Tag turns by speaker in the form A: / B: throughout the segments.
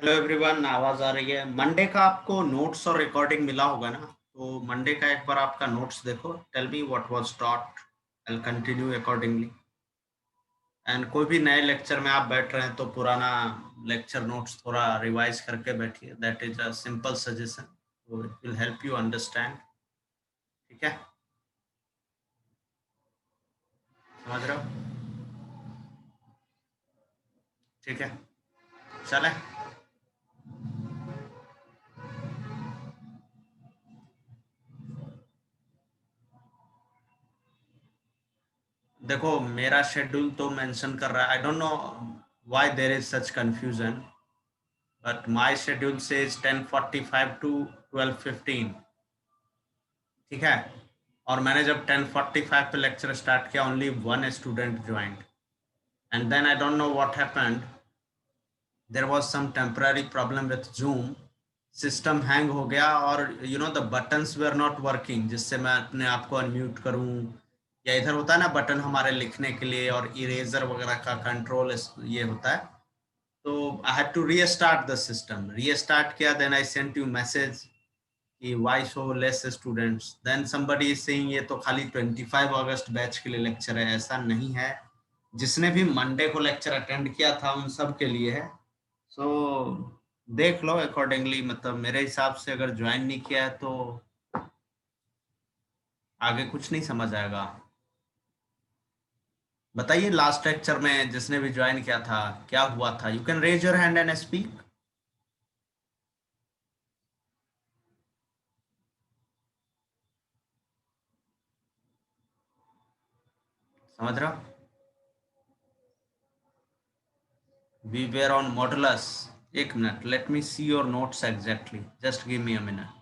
A: Hello everyone, आवाज आ रही है? मंडे का आपको नोट्स और रिकॉर्डिंग मिला होगा ना? तो मंडे का एक बार आपका नोट्स देखो। Tell me what was taught. I will continue accordingly. And कोई भी नए लेक्चर में आप बैठ रहे हैं तो पुराना लेक्चर नोट्स थोड़ा रिवाइज करके बैठिए। That is a simple suggestion, तो it will help you understand. ठीक है, समझ रहे हो? ठीक है, चले। देखो, मेरा शेड्यूल तो मेंशन कर रहा है। I don't know why there is such confusion, but my schedule says 10:45 to 12:15। ठीक है, और मैंने जब 10:45 पे लेक्चर स्टार्ट किया, only one student joined. And then I don't know what happened. There was some temporary problem with Zoom. System hang हो गया और the buttons were not working, जिससे मैं अपने आप को अनम्यूट करूं, या इधर होता है ना बटन हमारे लिखने के लिए और इरेजर वगैरह का कंट्रोल ये होता है। तो I had to restart the system. Restart किया, then I sent you message कि why so less students, then somebody is saying ये तो खाली 25 अगस्त बैच के लिए लेक्चर है। ऐसा नहीं है, जिसने भी मंडे को लेक्चर अटेंड किया था उन सब के लिए है। सो देख लो अकॉर्डिंगली। मतलब मेरे हिसाब से अगर ज्वाइन नहीं किया है तो आगे कुछ नहीं समझ आएगा। बताइए, लास्ट लेक्चर में जिसने भी ज्वाइन किया था क्या हुआ था? You can raise your hand and speak. समझ रहा? We were on modulus. एक minute, let me see your notes exactly, just give me a minute.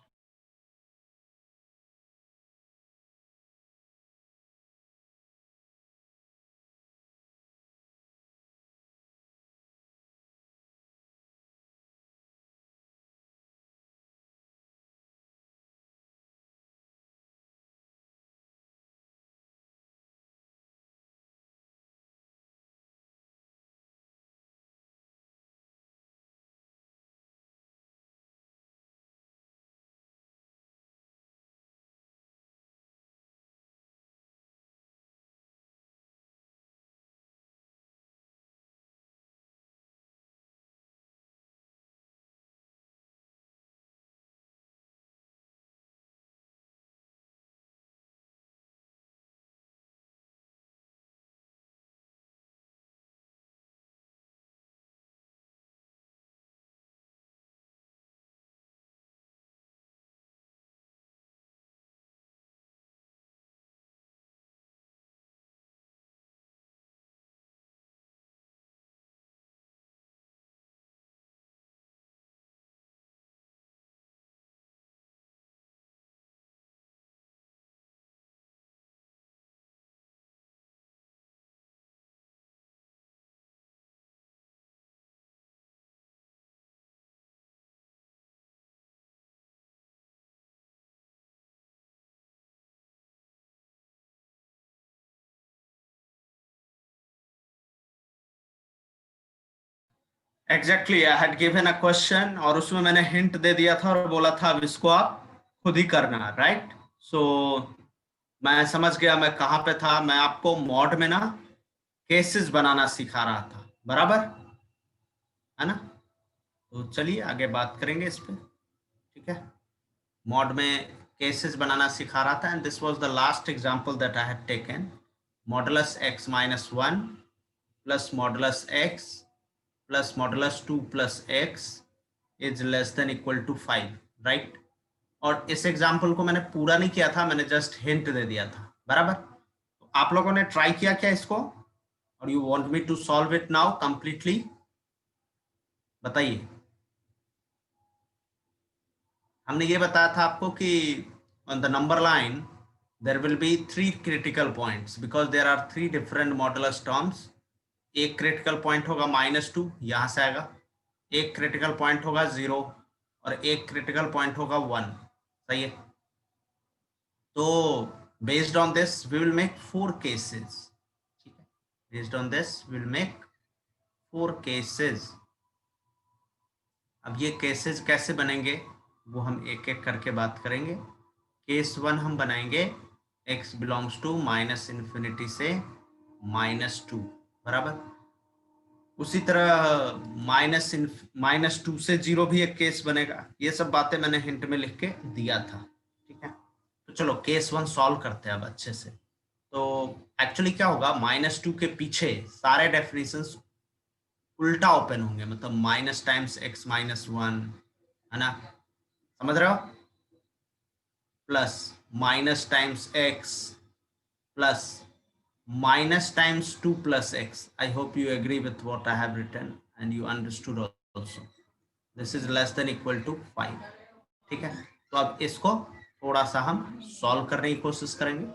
A: Exactly, I had given a question और उसमें मैंने हिंट दे दिया था और बोला था अब इसको आप खुद ही करना, राइट? सो मैं समझ गया मैं कहाँ पे था। मैं आपको मॉड में ना केसेस बनाना सिखा रहा था, बराबर है ना? तो चलिए आगे बात करेंगे इस पे। ठीक है, मॉड में केसेस बनाना सिखा रहा था, and this was the last example that I had taken. Modulus x minus 1 plus modulus x plus modulus 2 plus x is less than equal to 5, right? और इस एग्जाम्पल को मैंने पूरा नहीं किया था, मैंने जस्ट हिंट दे दिया था, बराबर? तो आप लोगों ने ट्राई किया क्या इसको? और you want me to solve it now completely? बताइए। हमने ये बताया था आपको कि on the number line there will be three critical points because there are three different modulus terms. एक क्रिटिकल पॉइंट होगा -2, यहां से आएगा। एक क्रिटिकल पॉइंट होगा 0 और एक क्रिटिकल पॉइंट होगा 1। सही है? तो based on this we will make 4 cases. ठीक है, based on this we will make 4 cases. अब ये केसेस कैसे बनेंगे वो हम एक एक करके बात करेंगे। केस 1 हम बनाएंगे x बिलोंग्स टू -∞ से -2 बराबर। उसी तरह -2 से 0 भी एक केस बनेगा। ये सब बातें मैंने हिंट में लिख के दिया था, ठीक है। तो चलो केस 1 सॉल्व करते हैं अब अच्छे से। तो एक्चुअली क्या होगा, -2 के पीछे सारे डेफिनेशंस उल्टा ओपन होंगे, मतलब माइनस टाइम्स x -1, है ना, समझ रहे हो, plus minus times x plus minus times 2 plus x. I hope you agree with what I have written and you understood also. This is less than equal to 5. ठीक है, तो अब इसको थोड़ा सा हम सॉल्व करने की कोशिश करेंगे।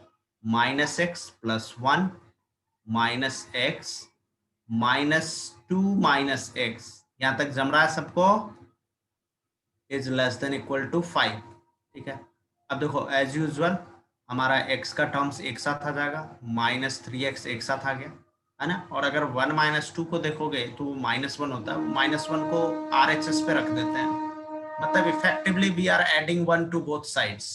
A: -x + 1 -x -2 -x, यहां तक जम रहा है सबको, is less than equal to 5। ठीक है, अब देखो एज यूजुअल हमारा x का टर्म्स एक साथ आ जाएगा, -3x एक साथ आ गया, है ना। और अगर 1 -2 को देखोगे तो -1 होता है, -1 को RHS पे रख देते हैं, मतलब effectively we are adding 1 to both sides.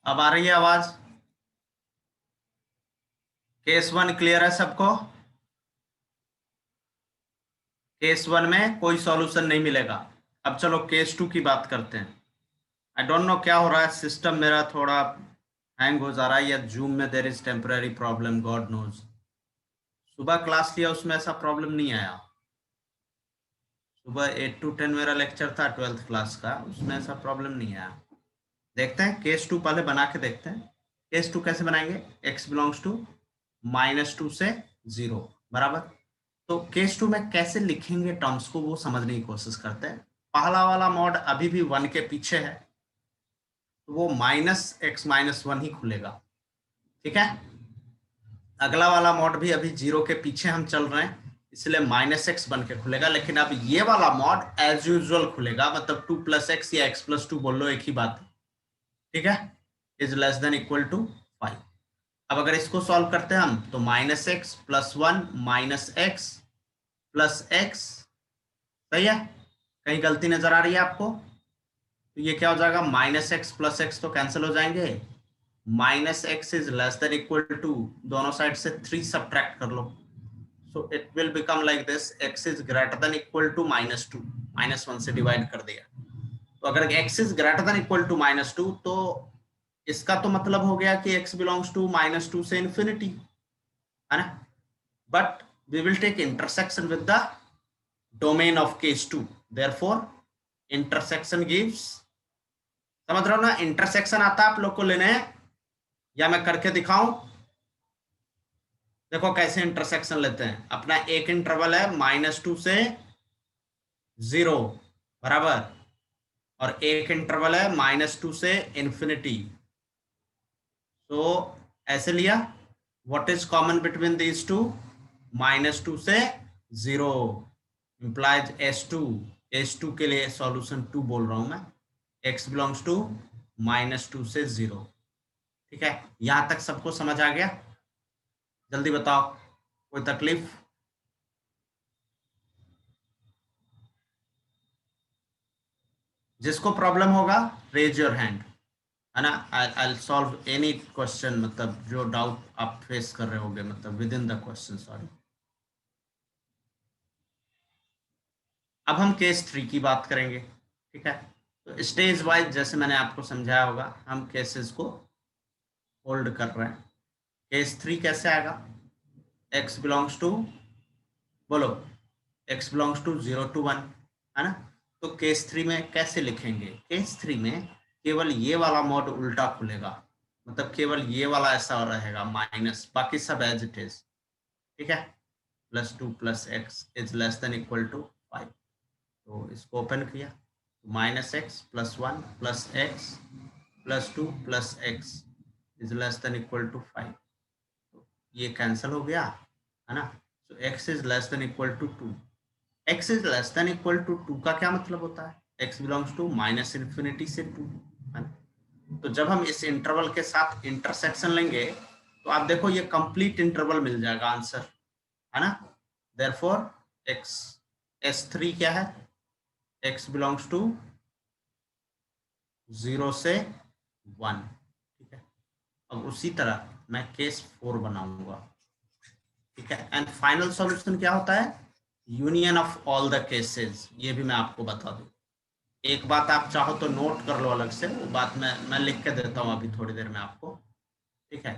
A: अब आ रही है आवाज? केस वन क्लियर है सबको? केस वन में कोई सॉल्यूशन नहीं मिलेगा। अब चलो केस टू की बात करते हैं। आई डोंट नो क्या हो रहा है, सिस्टम मेरा थोड़ा हैंग हो जा रहा है, या जूम में there is temporary problem, God knows. सुबह क्लास लिया उसमें ऐसा प्रॉब्लम नहीं आया। सुबह 8 to 10 मेरा लेक्चर था 12th क्लास का, उसमें ऐसा प्रॉब्लम नहीं आया। देखते हैं केस टू पहले बना के देखते हैं। केस टू कैसे बनाएंगे? x बिलोंग्स टू -2 से 0 बराबर। तो केस टू में कैसे लिखेंगे टर्म्स को वो समझने की कोशिश करते हैं। पहला वाला मॉड अभी भी 1 के पीछे है, तो वो -x-1 ही खुलेगा। ठीक है। अगला वाला मॉड भी अभी 0 के पीछे हम चल रहे हैं, इसलिए -x बन के खुलेगा। लेकिन अब ये वाला मॉड एज यूजुअल खुलेगा, मतलब 2 + x या x + 2 बोल लो, एक ही बात है। ठीक है। Is less than equal to 5। अब अगर इसको सॉल्व करते हैं हम, तो -x + 1 -x + x, सही है? कहीं गलती नजर आ रही है आपको? तो ये क्या हो जाएगा, -x + x तो कैंसिल हो जाएंगे। -x is less than equal to, दोनों साइड से 3 सब्ट्रैक्ट कर लो, so it will become like this, x is greater than equal to -2, -1 से डिवाइड कर दिया। तो अगर x is greater than equal to -2, तो इसका तो मतलब हो गया कि x बिलोंग्स टू -2 से इन्फिनिटी, है ना? But we will take intersection with the domain of case two, therefore intersection gives, समझ रहे हो ना? इंटरसेक्शन आता है आप लोग को लेने, या मैं करके दिखाऊं? देखो कैसे इंटरसेक्शन लेते हैं। अपना एक इंटरवल है -2 से 0 बराबर, और एक इंटरवल है -2 से इन्फिनिटी। तो ऐसे लिया, what is common between these two? -2 से 0 इंप्लाइज S2। S2 के लिए सॉल्यूशन 2 बोल रहा हूं मैं। x बिलोंग्स टू -2 से 0। ठीक है, यहां तक सबको समझ आ गया? जल्दी बताओ, कोई तकलीफ? जिसको प्रॉब्लम होगा रेज योर हैंड, है ना? आई सॉल्व एनी क्वेश्चन, मतलब जो डाउट आप फेस कर रहे होगे, मतलब with in the question, sorry. अब हम केस 3 की बात करेंगे। ठीक है, तो स्टेज वाइज जैसे मैंने आपको समझाया होगा, हम केसेस को होल्ड कर रहे हैं। केस 3 कैसे आएगा? x बिलोंग्स टू, बोलो, x बिलोंग्स टू 0 to 1, है ना? तो केस 3 में कैसे लिखेंगे? केस 3 में केवल ये वाला मॉड उल्टा खुलेगा, मतलब केवल ये वाला ऐसा रहेगा माइनस, बाकी सब एज इट इज। ठीक है, +2 + x is less than equal to 5। तो इसको ओपन किया, -x + 1 + x + 2 + x is less than equal to 5। तो ये कैंसिल हो गया, है ना? तो x is less than equal to 2। x is less than equal to 2 का क्या मतलब होता है? x बिलोंग्स टू -∞ से 2, है ना? तो जब हम इस इंटरवल के साथ इंटरसेक्शन लेंगे, तो आप देखो ये कंप्लीट इंटरवल मिल जाएगा आंसर, है ना? देयरफॉर x S3 क्या है? x बिलोंग्स टू 0 से 1। ठीक है, अब उसी तरह मैं केस 4 बनाऊंगा। ठीक है, एंड फाइनल सॉल्यूशन क्या होता है? Union of all the cases. ये भी मैं आपको बता दूं, एक बात आप चाहो तो नोट कर लो अलग से, वो बात मैं लिख के देता हूँ अभी थोड़ी देर में आपको। ठीक है,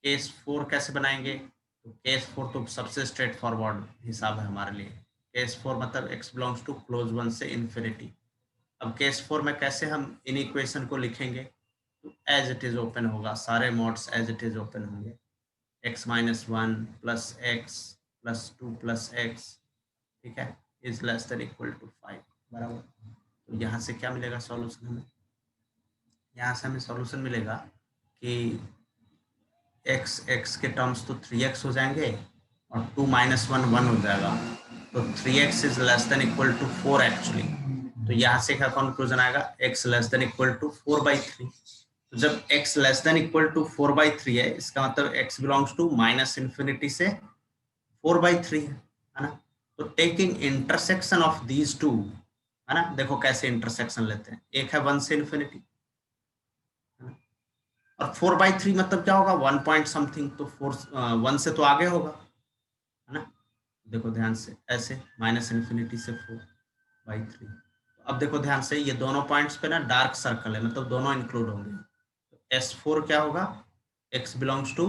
A: केस 4 कैसे बनाएंगे? तो केस 4 तो सबसे स्ट्रेट फॉरवर्ड हिसाब है हमारे लिए। केस 4 मतलब x बिलोंग्स टू क्लोज 1 से इन्फिनिटी। अब केस 4 में कैसे हम इन इक्वेशन को लिखेंगे? तो एज इट इज ओपन होगा, सारे mods as it is open होंगे। x-1 + x + 2 + x, ठीक है, is less than equal to 5 बराबर। तो यहाँ से क्या मिलेगा सॉल्यूशन हमें? यहाँ से हमें सॉल्यूशन मिलेगा कि x के टर्म्स तो 3x हो जाएंगे, और 2 - 1 1 हो जाएगा, तो 3x is less than equal to 4 actually. तो यहाँ से क्या कंक्लूजन आएगा? x less than equal to 4/3। तो जब x less than equal to 4/3 है, इसका मतलब x बिलोंग्स टू -∞ से 4/3 है ना? तो taking intersection of these two, है ना? देखो कैसे इंटरसेक्शन लेते हैं, एक है 1 से इन्फिनिटी, है ना? और 4/3 मतलब क्या होगा, 1 पॉइंट समथिंग, तो 1 से तो आगे होगा, है ना। देखो ध्यान से, ऐसे -∞ से 4/3। अब देखो ध्यान से, ये दोनों पॉइंट्स पे ना डार्क सर्कल है, मतलब दोनों इंक्लूड होंगे। तो S4 क्या होगा, x बिलोंग्स टू,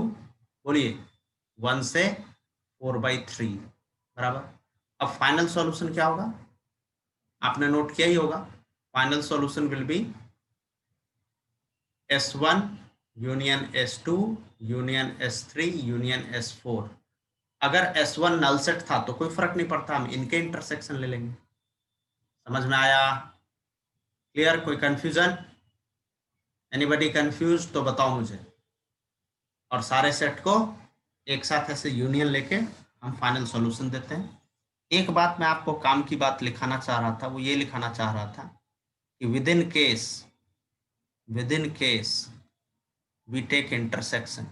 A: बोलिए, 1 से 4/3 बराबर। अब फाइनल सॉल्यूशन क्या होगा, आपने नोट किया ही होगा, final solution will be S1 union S2 union S3 union S4। अगर S1 नल सेट था तो कोई फर्क नहीं पड़ता, हम इनके इंटरसेक्शन ले लेंगे। समझ में आया, क्लियर, कोई कंफ्यूजन, एनीबडी कंफ्यूज तो बताओ मुझे। और सारे सेट को एक साथ ऐसे यूनियन लेके हम फाइनल सॉल्यूशन देते हैं। एक बात मैं आपको काम की बात लिखाना चाह रहा था, वो ये लिखाना चाह रहा था कि within case we take intersection,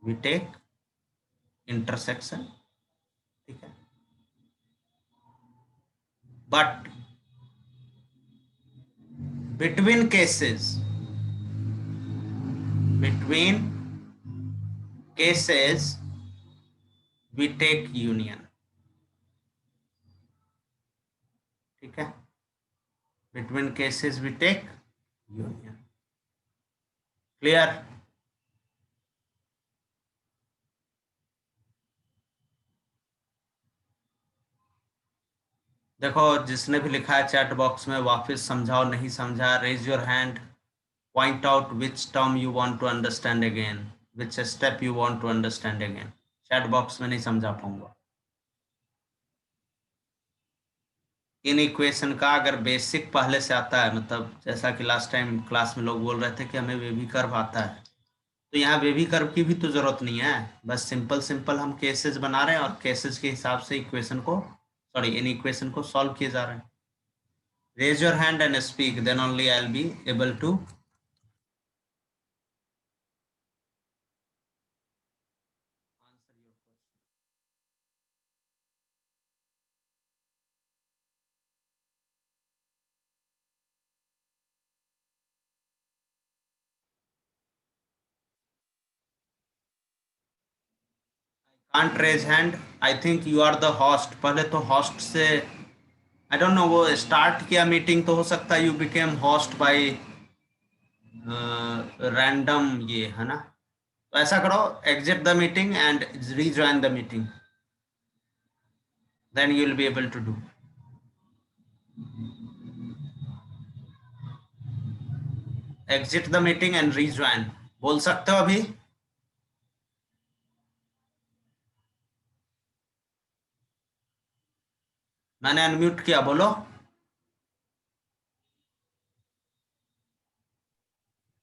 A: we take intersection, ठीक है, but between cases, between cases we take union, ठीक है, between cases we take union, clear. देखो जिसने भी लिखा है चैट बॉक्स में, वापस समझाओ, नहीं समझा, raise your hand, point out which term you want to understand again, which step you want to understand again. Chat box में नहीं समझा पाऊंगा। इन इक्वेशन का अगर बेसिक पहले से आता है, मतलब जैसा कि लास्ट टाइम क्लास में लोग बोल रहे थे कि हमें वेवी कर्व आता है, तो यहाँ वेवी कर्व की भी तो जरूरत नहीं है, बस सिंपल सिंपल हम केसेस बना रहे हैं और केसेस के हिसाब से इक्वेशन को, सॉरी, इन इक्वेशन को सॉल्व किए जा रहे हैं। Raise your hand and speak, then only I'll be able to. Answer your question. Can't raise hand. I think you are the host. पहले तो host से I don't know, वो start किया मीटिंग, तो हो सकता है you became host by random, ये है ना। तो ऐसा करो, exit the meeting and rejoin the meeting, then you will be able to do. Exit the meeting and rejoin, बोल सकते हो अभी। मैंने अनम्यूट किया, बोलो।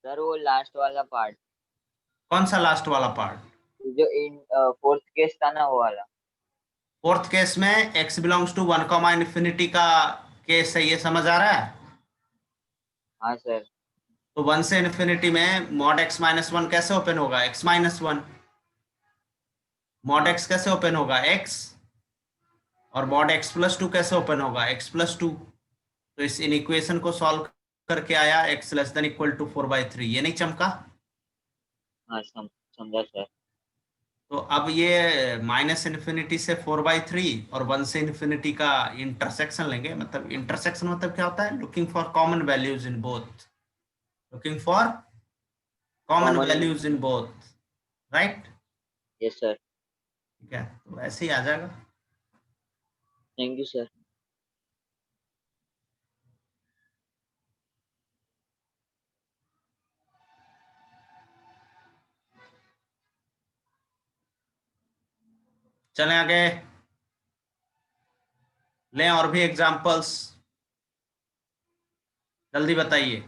B: सर वो लास्ट वाला पार्ट,
A: कौन सा लास्ट वाला पार्ट?
B: जो इन फोर्थ केस था ना, वो वाला।
A: फोर्थ केस में x बिलोंग्स टू 1, का केस है, ये समझ आ रहा है।
B: हाँ सर।
A: तो 1 से इन्फिनिटी में मॉड x-1 कैसे ओपन होगा, x-1। मॉड
B: हाँ
A: x कैसे ओपन होगा, x। और मॉड x+2 कैसे ओपन होगा, x+2। तो इस इन इक्वेशन को सॉल्व करके आया x< <4/3, ये नहीं चमका।
B: हाँ, समझा सर।
A: तो अब ये -∞ से 4/3 और 1 से इन्फिनिटी का इंटरसेक्शन लेंगे, मतलब इंटरसेक्शन मतलब क्या होता है, looking for common values in both, looking for common
B: common.
A: values in both, right?
B: Yes sir.
A: ठीक है, तो ऐसे ही आ जाएगा।
B: Thank you sir.
A: चलें आगे, लें और भी एग्जांपल्स, जल्दी बताइए।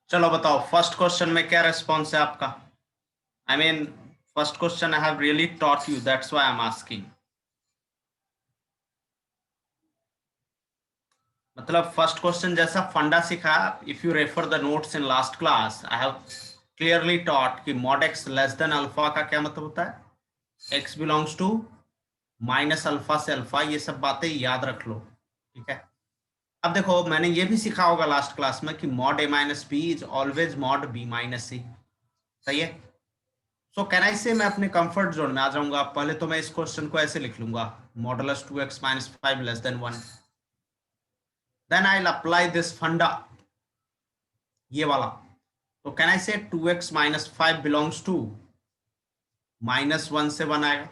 A: चलो बताओ फर्स्ट क्वेश्चन में क्या रिस्पॉन्स है आपका? I mean first question I have really taught you, that's why I am asking. मतलब फर्स्ट क्वेश्चन जैसा फंडा सीखा. If you refer the notes in last class I have clearly taught कि mod X less than alpha का क्या मतलब होता है? X belongs to minus alpha से अल्फा. ये सब बातें याद रख लो, ठीक है? अब देखो मैंने ये भी सीखा होगा लास्ट क्लास में कि mod A minus B is always mod B minus C. सही है? सो कैन आई से मैं अपने कंफर्ट जोन में आ जाऊंगा. पहले तो मैं इस क्वेश्चन को ऐसे लिख लूंगा, modulus 2x minus 5 less than 1. Then I will apply this funda, ये वाला. तो कैन आई से 2x minus 5 belongs to minus 1 से 1 आएगा.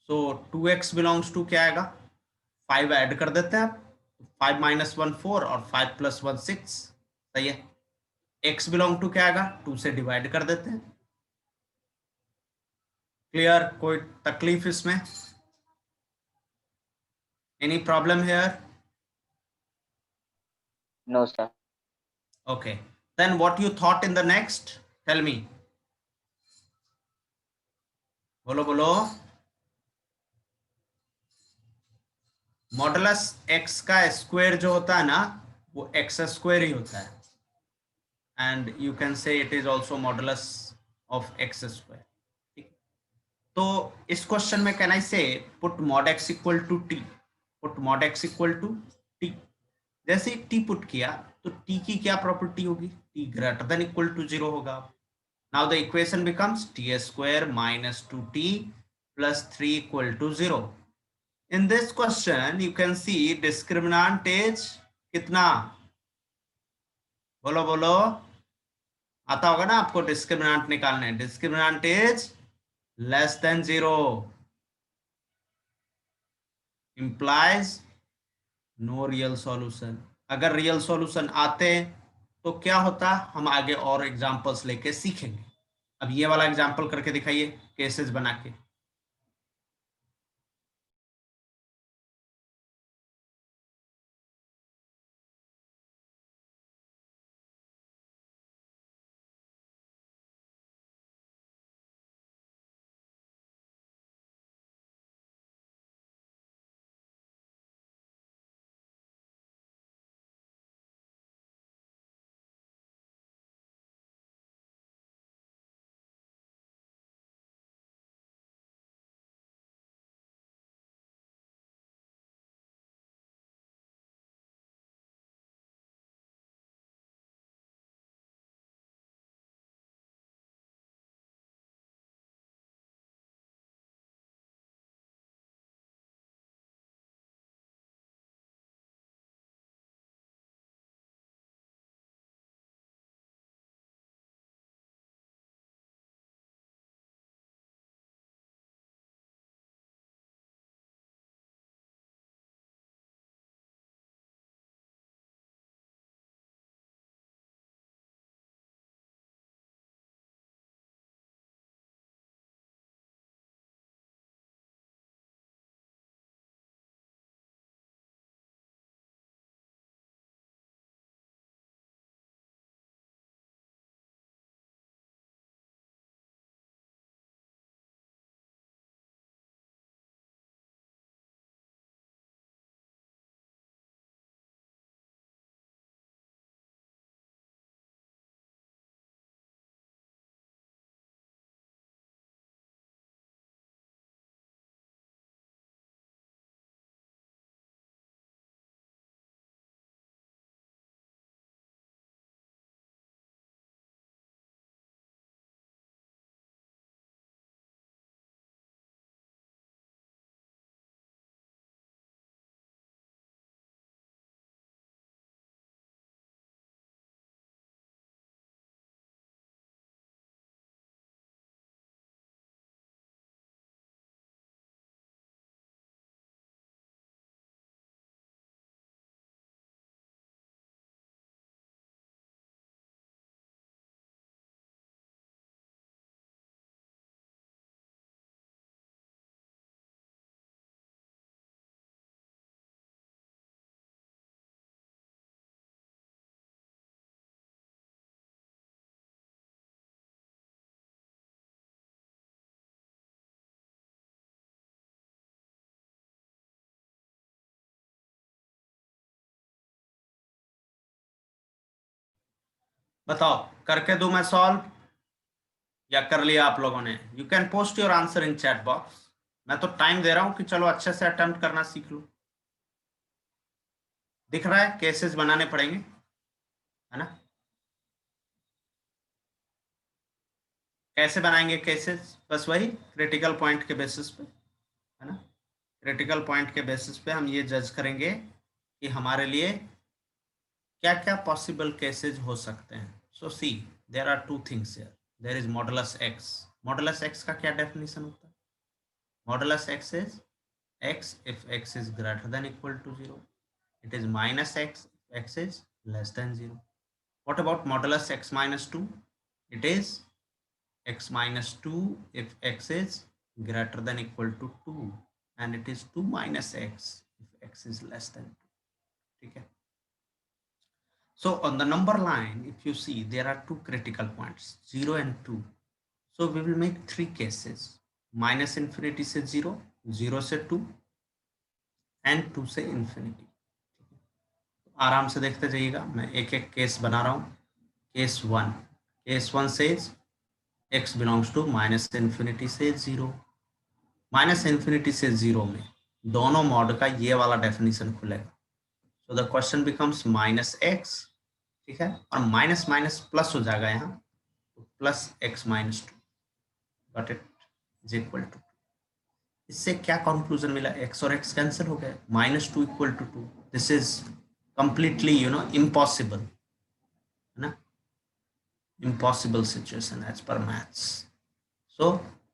A: सो 2x बिलोंग्स टू क्या आएगा? 5 ऐड कर देते हैं आप. 5 माइनस 1 4 और 5 प्लस 1 6. सही है? x बिलोंग टू क्या आएगा? 2 से डिवाइड कर देते हैं. क्लियर? कोई तकलीफ इसमें? Any problem here?
B: No, sir.
A: Okay. Then what you thought in the next? Tell me. बोलो बोलो. मॉडुलस एक्स का स्क्वायर जो होता है ना, वो एक्स स्क्वायर ही होता है. And you can say it is also modulus of x square. ठीक. तो इस क्वेश्चन में can I say put mod x equal to t. Put mod x equal to t. जैसे ही टी पुट किया तो टी की क्या प्रॉपर्टी होगी? T greater than equal to 0 होगा. Now the equation becomes t square minus 2t plus 3 equal to 0. In this question, you can see discriminant is कितना? बोलो बोलो. आता होगा ना आपको डिस्क्रिमिनेंट निकालने. Discriminant is less than 0. Implies no real solution. अगर रियल सॉल्यूशन आते तो क्या होता, हम आगे और एग्जांपल्स लेके सीखेंगे. अब ये वाला एग्जांपल करके दिखाइए, केसेस बना के. बताओ, करके दो मैं सॉल्व, या कर लिया आप लोगों ने? You can post your answer in chat box. मैं तो टाइम दे रहा हूं कि चलो अच्छे से अटेम्प्ट करना सीख लो। दिख रहा है, केसेस बनाने पड़ेंगे, है ना? कैसे बनाएंगे केसेस? बस वही क्रिटिकल पॉइंट के बेसिस पे, है ना? क्रिटिकल पॉइंट के बेसिस पे हम ये जज करेंगे कि हमारे लिए क्या क्या पॉसिबल केसेस हो सकते हैं। So see, there are two things here. There is modulus X. Modulus X का क्या डेफिनेशन होता है? Modulus X is x if x is greater than equal to 0. It is minus x if x is less than 0. What about modulus x minus 2? It is x minus 2 if x is greater than equal to 2, and it is 2 minus x if x is less than 2. ठीक है? So on the number line, if you see, there are two critical points, 0 and 2. So we will make three cases: minus infinity से 0, 0 से 2, and 2 से infinity. आराम से देखते जाइएगा, मैं एक एक केस बना रहा हूँ। Case one says x belongs to minus infinity से 0। माइनस इन्फिनिटी से 0 में दोनों मॉड का ये वाला डेफिनेशन खुलेगा। So the question becomes minus x, ठीक है, और माइनस माइनस प्लस हो जाएगा यहाँ, तो plus x minus 2, got it, is equal to. इससे क्या कंक्लूजन मिला? एक्स और एक्स कैंसिल हो गए, -2 equal to 2। This is completely impossible, है ना? Impossible situation as per maths. So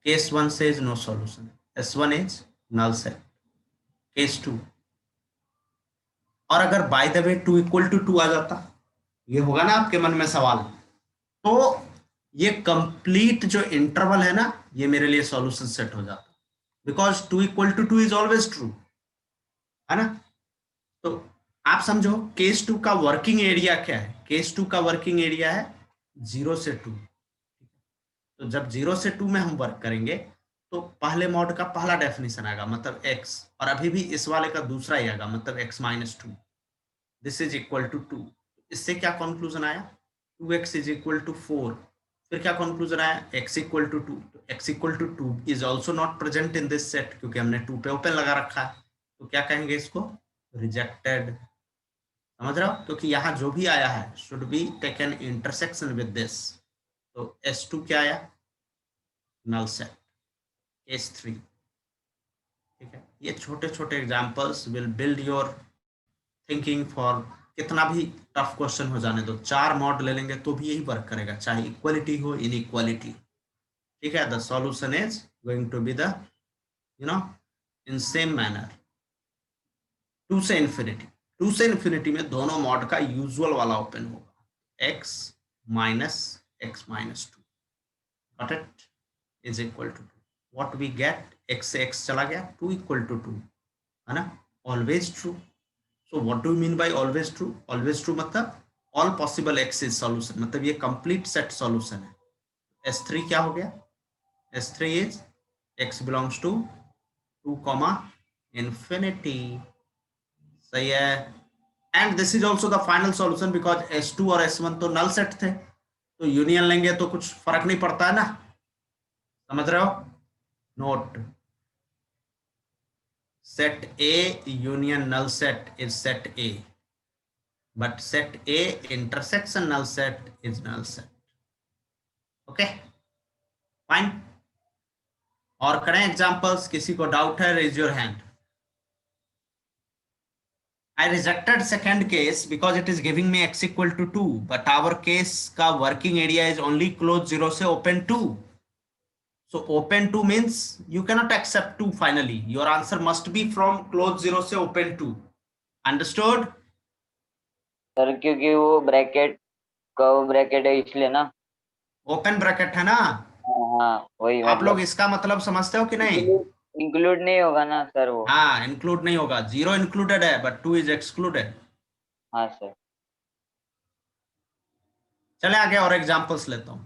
A: case 1 says no solution. S1 is null set. Case 2, और अगर by the way 2 equal to 2 आ जाता, ये होगा ना आपके मन में सवाल, तो ये कंप्लीट जो इंटरवल है ना, ये मेरे लिए सॉल्यूशन सेट हो जाता, because 2 equal to 2 is always true, है ना? तो आप समझो, केस 2 का वर्किंग एरिया क्या है? केस 2 का वर्किंग एरिया है 0 से 2। तो जब 0 से 2 में हम वर्क करेंगे, तो पहले मॉड का पहला डेफिनेशन आएगा, मतलब x, और अभी भी इस वाले का दूसरा ही आएगा, मतलब x minus 2। This is equal to 2। इससे क्या कंक्लूजन आया? 2x is equal to 4। फिर क्या कंक्लूजन आया? x equal to 2। तो x equal to 2 is also not present in this set, क्योंकि हमने 2 पे ओपन लगा रखा है। तो क्या कहेंगे इसको? रिजेक्टेड। समझ रहे हो? क्योंकि यहाँ जो भी आया है should be taken intersection with this. तो S2 क्या आया? Null set. केस 3, ठीक है? ये छोटे छोटे examples will build your thinking for, कितना भी टफ क्वेश्चन हो जाने दो, 4 मॉड ले लेंगे तो भी यही वर्क करेगा, चाहे इक्वलिटी हो इनइक्वालिटी। ठीक है? The solution is going to be the you know in same manner. 2 से इन्फिनिटी, 2 से इन्फिनिटी में दोनों मॉड का यूजुअल वाला ओपन होगा, x minus x minus 2, got it, is equal to 2। What we get? x से x चला गया, 2 इक्वल टू 2, है ना? Always true. So what do you mean by always true? Always true मतलब all possible X is solution, मतलब ये complete set solution है। S3 क्या हो गया? S3 is x belongs to 2 comma infinity. सही है? And this is also the final solution, because S2 और S1 तो नल सेट थे, तो यूनियन लेंगे तो कुछ फर्क नहीं पड़ता है ना। समझ रहे हो? Note, set A union null set is set A, but set A intersection null set is null set. Okay, fine. और करें एग्जांपल्स? किसी को डाउट है? Raise your hand. I rejected second case because it is giving me x equal to 2, but our case का working area is only close 0 से open 2. So open 2 means you cannot accept 2 finally. Your answer must be from close 0 से open 2. Understood?
B: Sir क्योंकि वो bracket curve bracket है इसलिए ना।
A: Open bracket है ना?
B: हाँ वही
A: आप लोग
B: मतलब
A: इसका मतलब समझते हो कि नहीं?
B: इंक्लूड नहीं होगा ना सर वो।
A: हाँ, इंक्लूड नहीं होगा, 0 इंक्लूडेड है बट 2 इज एक्सक्लूडेड।
B: हाँ सर।
A: चले आगे और एग्जांपल्स लेता हूं।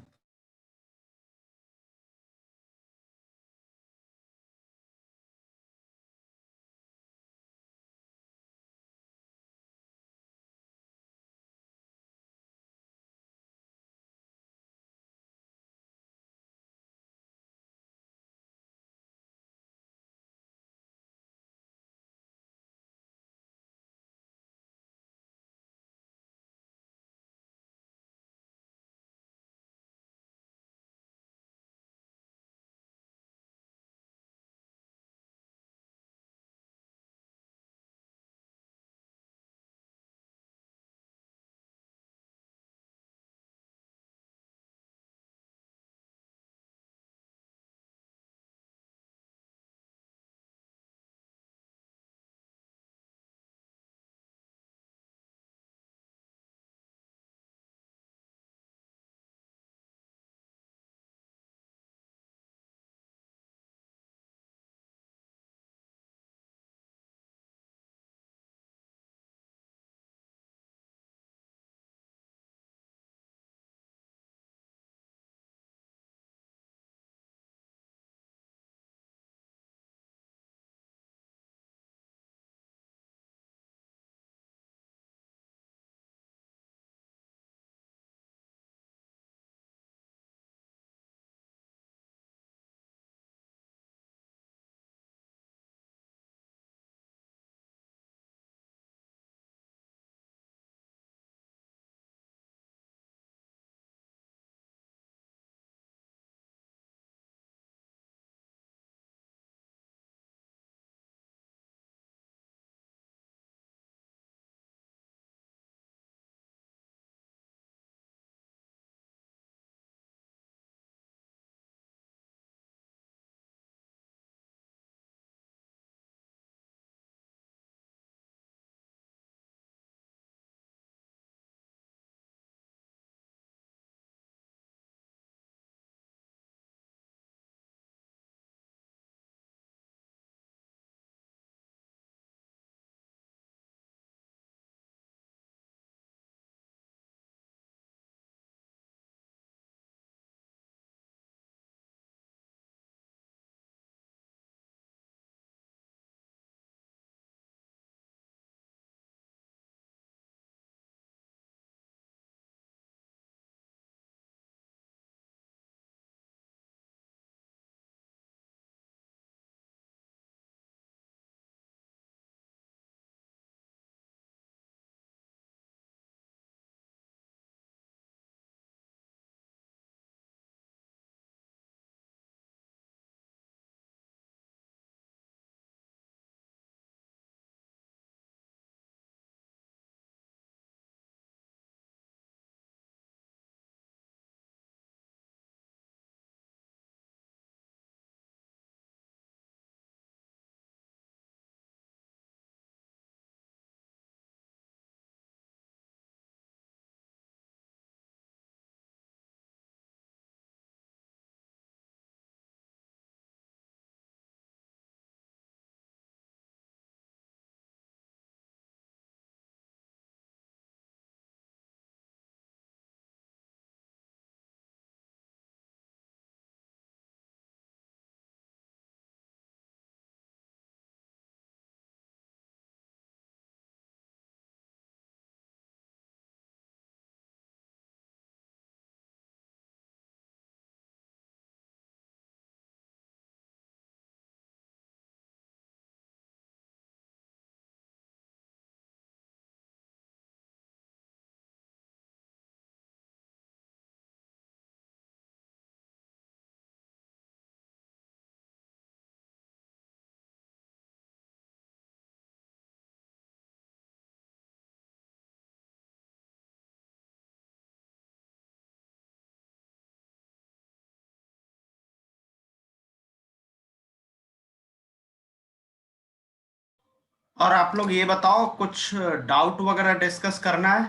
A: और आप लोग ये बताओ, कुछ डाउट वगैरह डिस्कस करना है?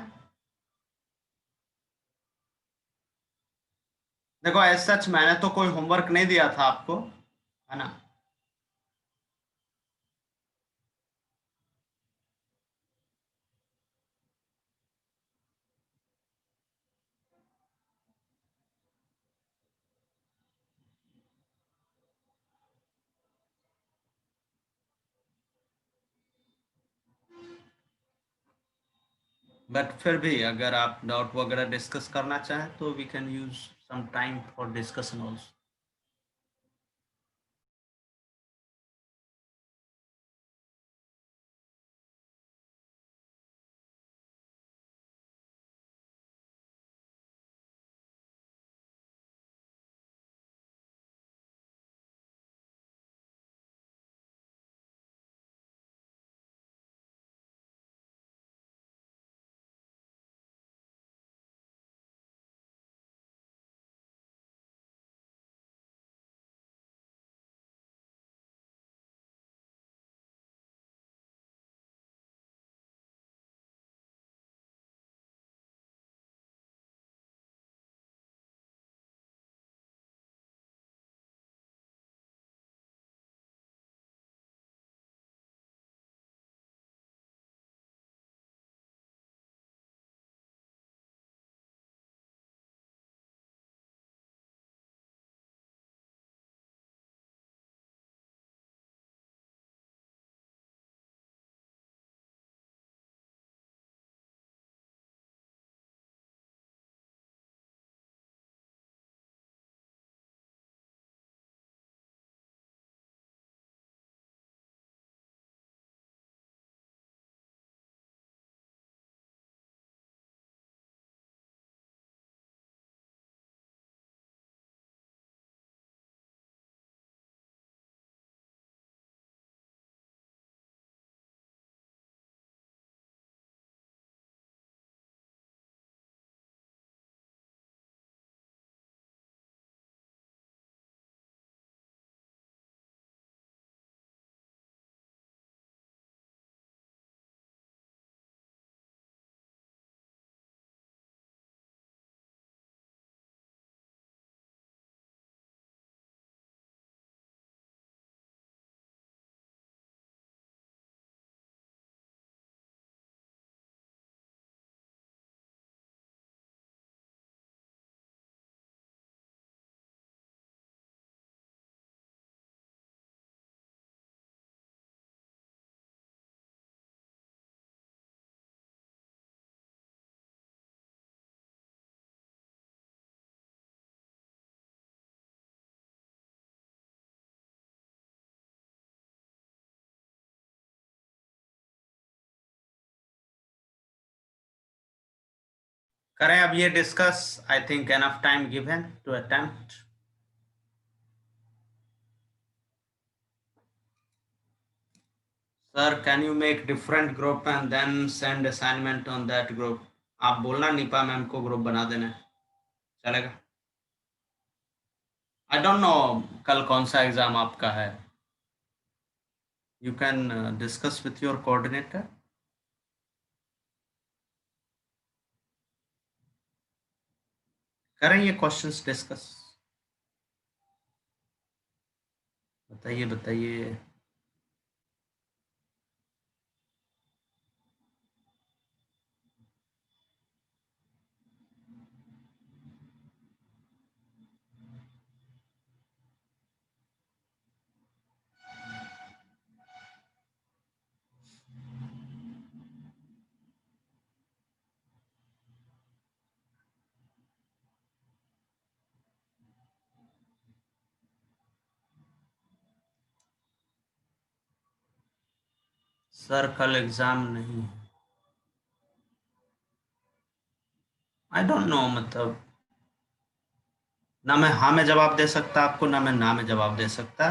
A: देखो, एज सच मैंने तो कोई होमवर्क नहीं दिया था आपको, है ना? बट फिर भी अगर आप डाउट वगैरह डिस्कस करना चाहें तो we can use some time for discussion also. करें अब ये discuss? I think enough time given to attempt. Sir, can you make different group and then send assignment on that group? आप बोलना Nipah ma'am को group बना देना, चलेगा? आई don't no कल कौन सा एग्जाम आपका है। You can discuss with your coordinator. करें ये क्वेश्चंस डिस्कस? बताइए बताइए। सर, कल एग्जाम नहीं है। आई डोंट नो, मतलब ना मैं हाँ में जवाब दे सकता आपको, ना मैं ना में जवाब दे सकता,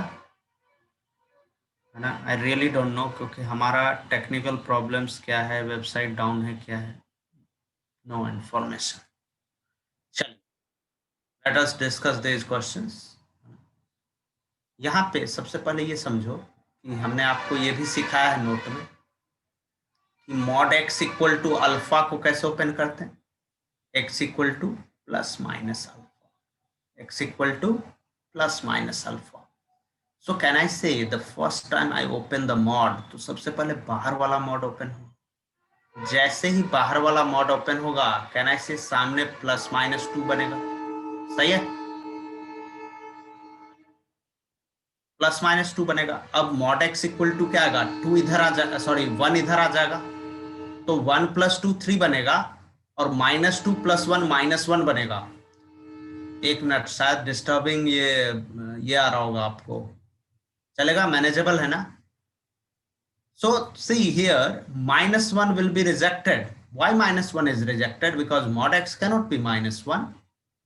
A: है ना? आई रियली डोंट नो, क्योंकि हमारा टेक्निकल प्रॉब्लम्स क्या है, वेबसाइट डाउन है, क्या है, नो इन्फॉर्मेशन। चलिए, let us discuss this questions. यहाँ पे सबसे पहले ये समझो कि हमने आपको ये भी सिखाया है नोट में कि mod x equal to alpha को कैसे ओपन करते हैं, X equal to plus minus alpha, X equal to plus minus alpha. So can I say the first time I open the mod, तो सबसे पहले बाहर वाला मॉड ओपन हो. जैसे ही बाहर वाला मॉड ओपन होगा, कैन आई से सामने प्लस माइनस 2 बनेगा. सही है, प्लस माइनस 2 बनेगा. अब मॉड एक्स इक्वल टू क्या आएगा, 2 इधर आ जाएगा, सॉरी 1 इधर आ जाएगा, तो 1 प्लस 2 3 बनेगा, और माइनस 2 प्लस 1 माइनस 1 बनेगा. एक मिनट, शायद डिस्टर्बिंग ये आ रहा होगा आपको. चलेगा, मैनेजेबल है ना. So see here, minus 1 will be rejected. Why minus 1 is rejected? Because mod x cannot be minus 1.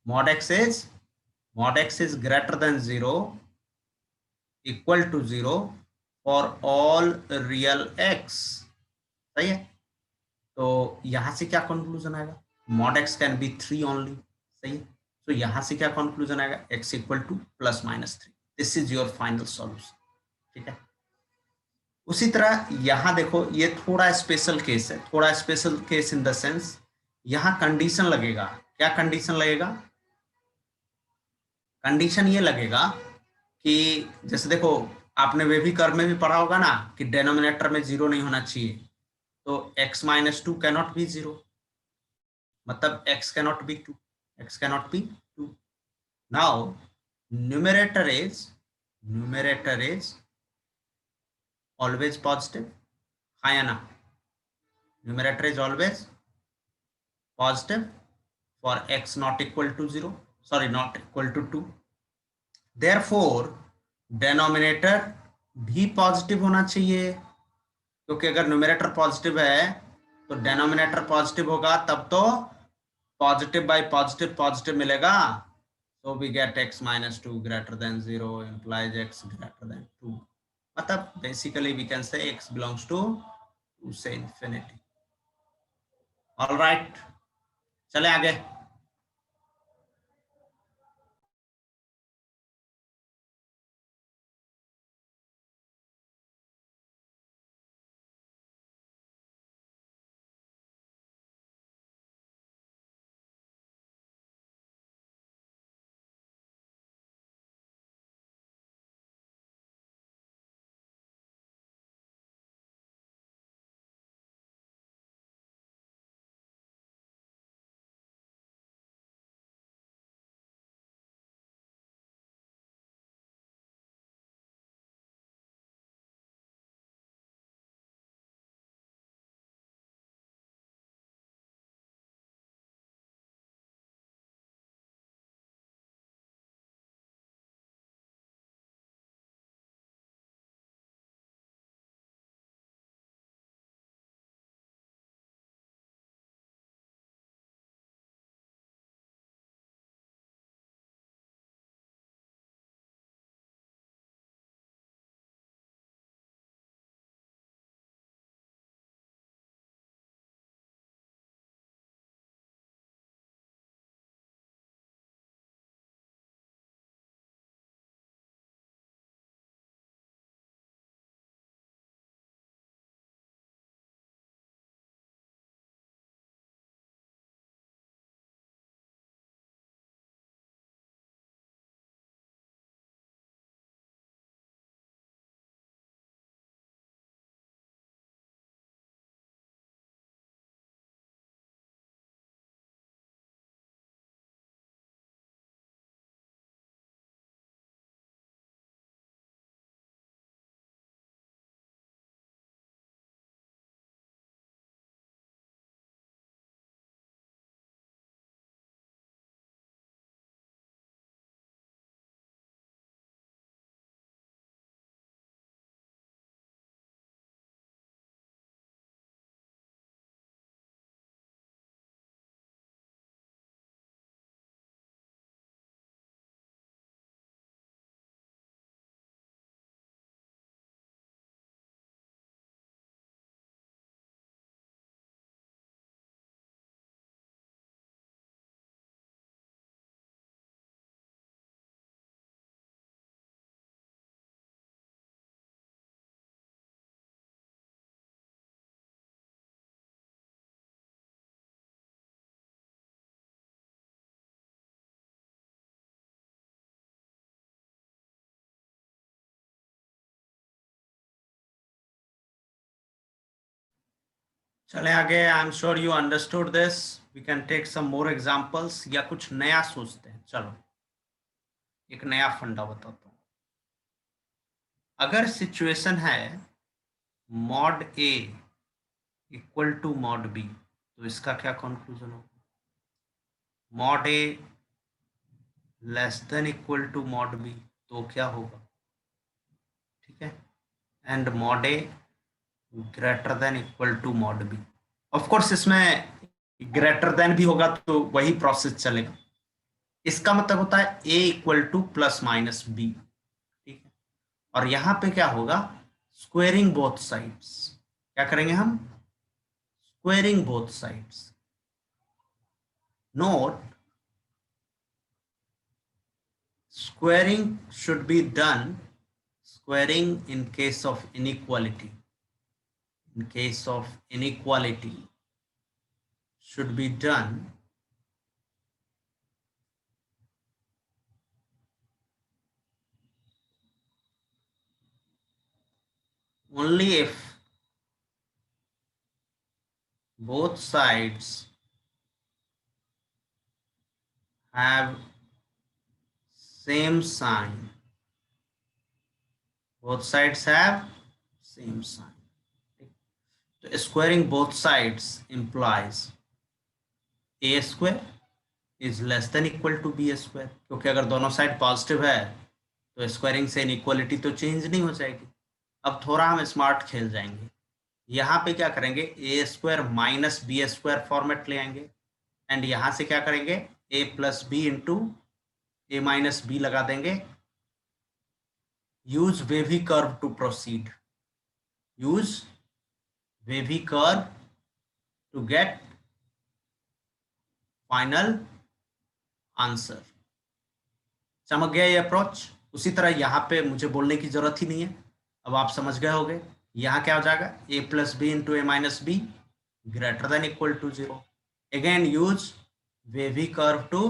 A: Mod x is greater than 0, equal to 0 for all real x. सही है. तो यहां से क्या कंक्लूजन आएगा, mod x can be 3 only. सही है. तो यहां से क्या कंक्लूजन आएगा, x equal to plus minus 3. This is your final solution. ठीक है. उसी तरह यहां देखो, ये थोड़ा स्पेशल केस है, थोड़ा special case in the sense, यहां कंडीशन लगेगा. क्या कंडीशन लगेगा, कंडीशन ये लगेगा कि जैसे देखो, आपने वे भी कर्व में भी पढ़ा होगा ना कि डेनोमिनेटर में जीरो नहीं होना चाहिए. तो x माइनस 2 कैनॉट बी 0, मतलब x cannot be 2, x cannot be 2. Now numerator is always positive. हाँ या ना, numerator is always positive for x not equal to 0, sorry not equal to 2. therefore denominator भी positive होना चाहिए, क्योंकि अगर numerator positive है तो डेनोमिनेटर पॉजिटिव होगा, तब तो पॉजिटिव बाय पॉजिटिव पॉजिटिव मिलेगा. so we get x minus 2 greater than 0 implies x greater than 2. मतलब basically we can say x belongs to 2 से infinity. all right, चले आगे. चले आगे। I am sure you understood this. We can take some more examples या कुछ नया सोचते हैं। चलो एक नया फंडा बताता हूँ। अगर सिचुएशन है mod A equal to mod B, तो इसका क्या कंक्लूजन होगा? Mod A less than equal to mod B, तो क्या होगा? ठीक है। And mod A greater than equal to mod B. Of course इसमें ग्रेटर देन भी होगा तो वही प्रोसेस चलेगा। इसका मतलब होता है A equal to plus minus B. ठीक है। और यहां पे क्या होगा? Squaring both sides. क्या करेंगे हम? Squaring both sides. Note, squaring should be done. Squaring in case of inequality, in case of inequality should be done only if both sides have same sign. Both sides have same sign. So squaring both sides implies a square is less than equal to b square, क्योंकि अगर दोनों side positive है तो squaring से inequality तो change नहीं हो जाएगी। अब थोड़ा हम स्मार्ट खेल जाएंगे। यहाँ पे क्या करेंगे? A square minus B square format ले आएंगे। एंड यहाँ से क्या करेंगे? A plus B into A minus B लगा देंगे। Use wavy curve to proceed. Use wavy curve to get final answer. समझ गया ये अप्रोच? उसी तरह यहाँ पे मुझे बोलने की जरूरत ही नहीं है, अब आप समझ गए होंगे। यहाँ क्या हो जाएगा? A plus B into A minus B greater than equal to zero. Again use wavy curve to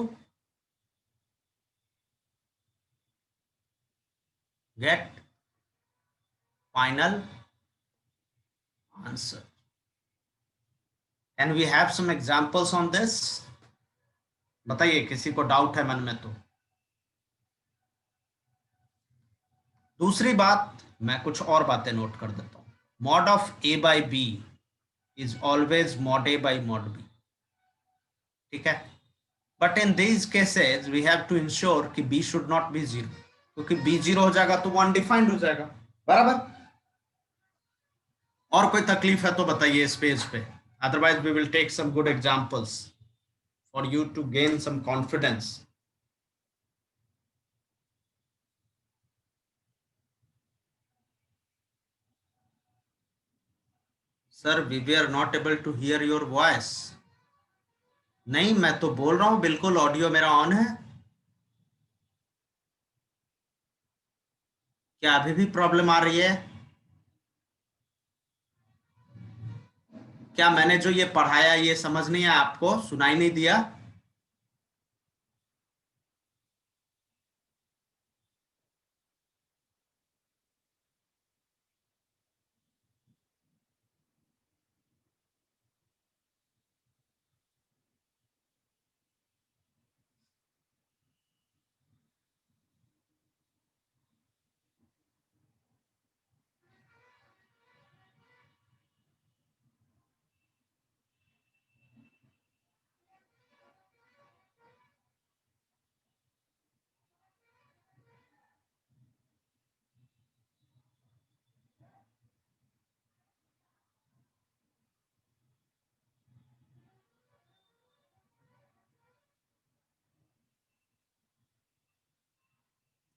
A: get final answer. And we have some examples on this. बताइए किसी को डाउट है मन में तो। दूसरी बात, मैं कुछ और बातें नोट कर देता हूं। Mod of A by B is always mod A by mod B. ठीक है। But in these cases we have to ensure कि B should not be zero, क्योंकि बी जीरो हो जाएगा तो वो अनडिफाइंड हो जाएगा। बराबर। और कोई तकलीफ है तो बताइए इस पेज पे, otherwise we will take some good examples for you to gain some confidence. Sir we are not able to hear your voice. नहीं, मैं तो बोल रहा हूं बिल्कुल, ऑडियो मेरा ऑन है। क्या अभी भी प्रॉब्लम आ रही है? क्या मैंने जो ये पढ़ाया ये समझ नहीं आया आपको? सुनाई नहीं दिया?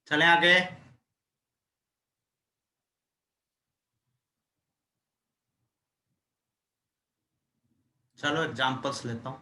A: चले आगे। चलो एग्जांपल्स लेता हूं।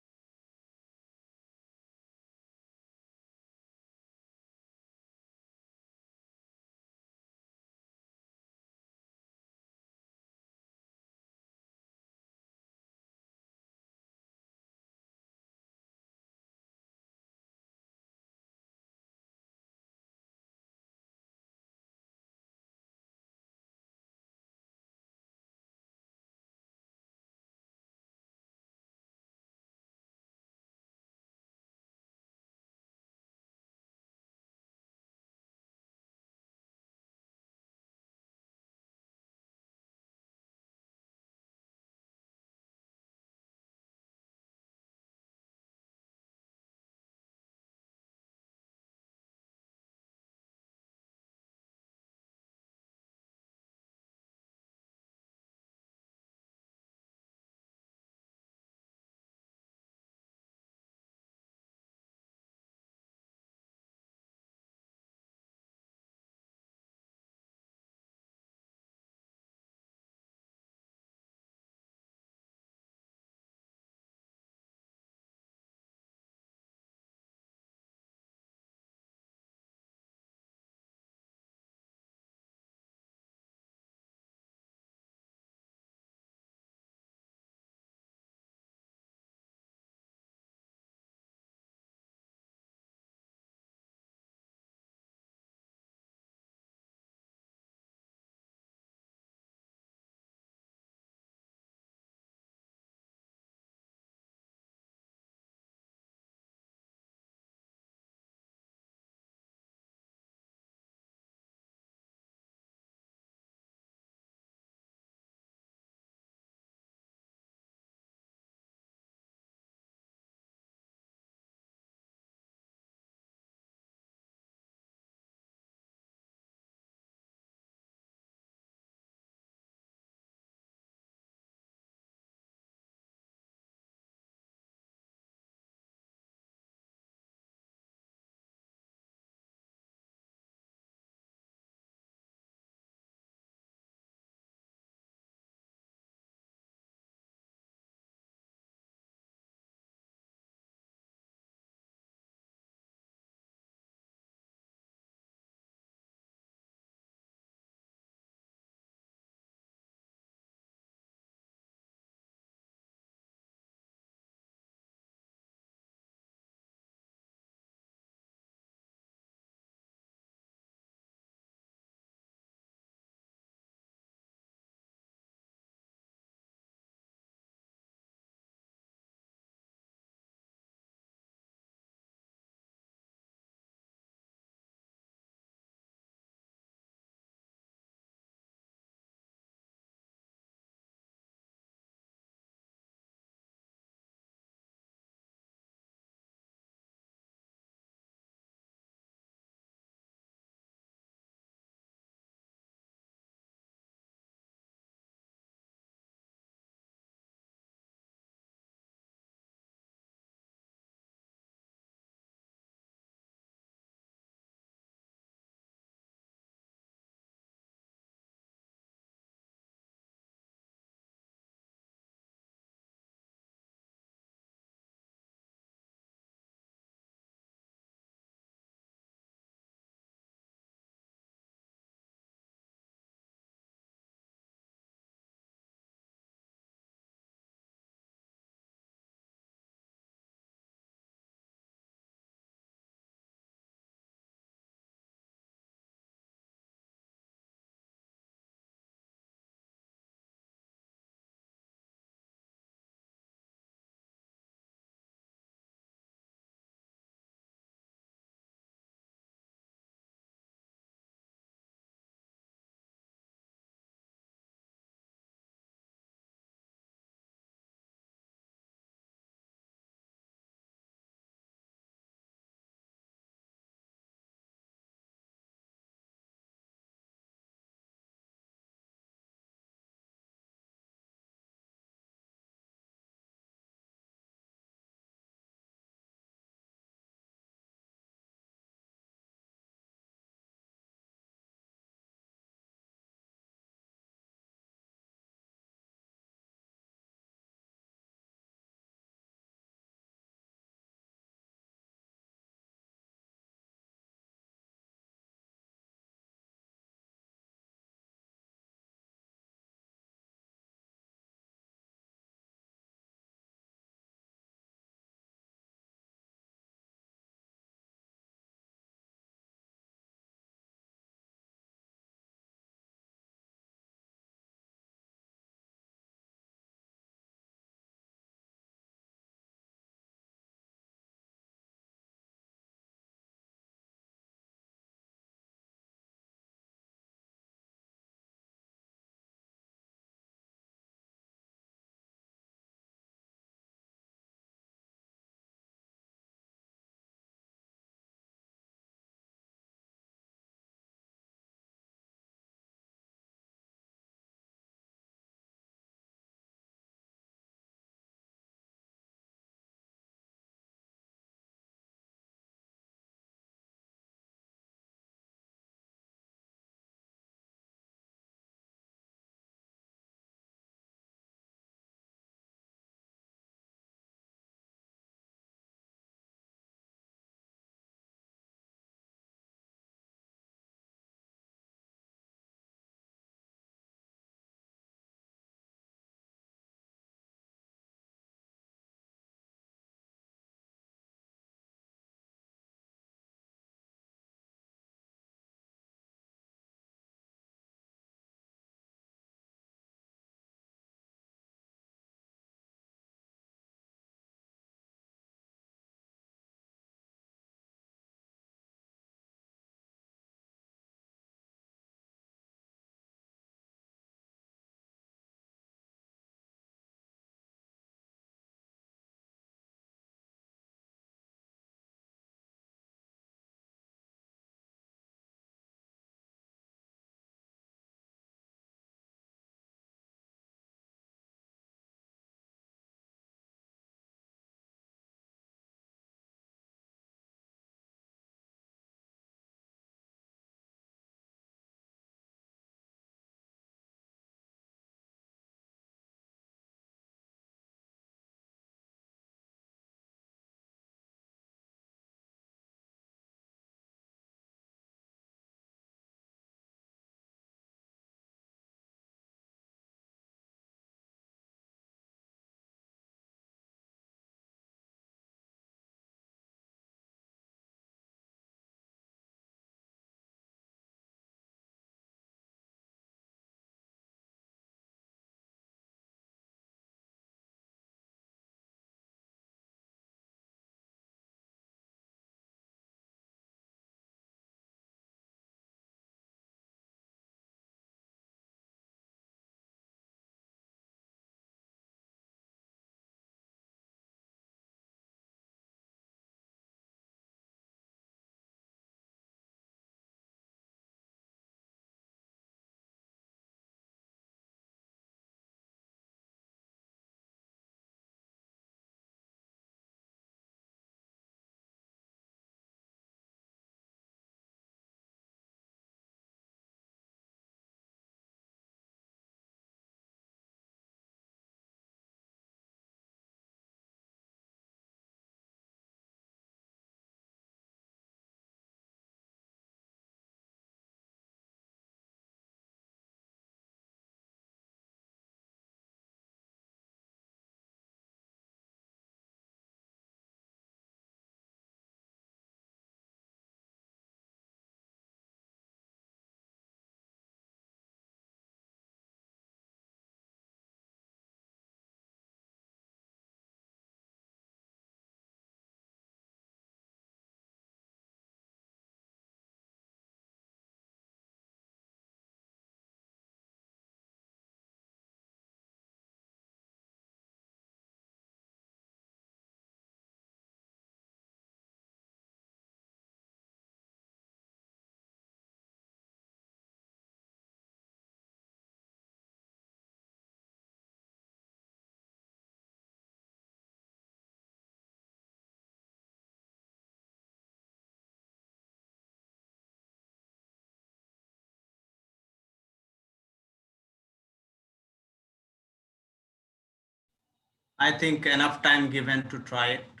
A: I think enough time given to try it.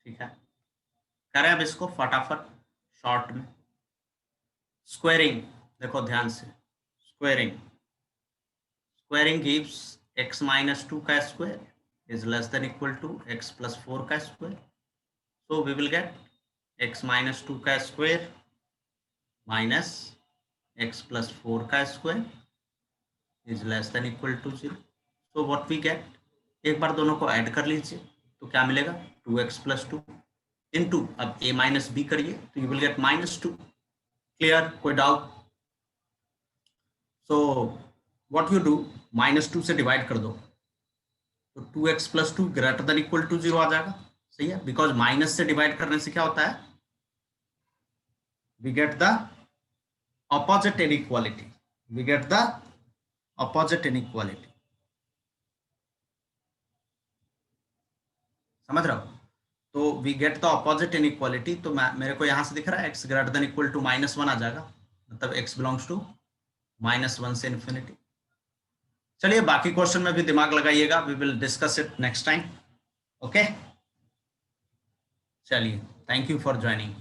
A: ठीक है, करें अब इसको फटाफट शॉर्ट में। स्क्वेयरिंग, देखो ध्यान से, squaring, squaring gives x minus 2 का square is less than equal to x plus 4 का square, so we will get x minus 2 का स्क्वायर minus x plus 4 का square is less than equal to 0, so what we get, एक बार दोनों को add कर लीजिए तो क्या मिलेगा, 2x plus 2 into, अब a minus b करिए तो you will get minus 2। Clear, कोई doubt? So what you do, -2 से डिवाइड कर दो तो 2x plus 2 greater than equal to 0 आ जाएगा। सही है, बिकॉज माइनस से डिवाइड करने से क्या होता है, we get the opposite inequality, we get the opposite inequality. समझ रहे हो? तो we get the opposite inequality, तो मेरे को यहां से दिख रहा है x greater than equal to -1 आ जाएगा, मतलब x बिलोंग्स टू -1 से इन्फिनिटी। चलिए बाकी क्वेश्चन में भी दिमाग लगाइएगा, we will discuss it next time. Okay, चलिए, थैंक यू फॉर ज्वाइनिंग।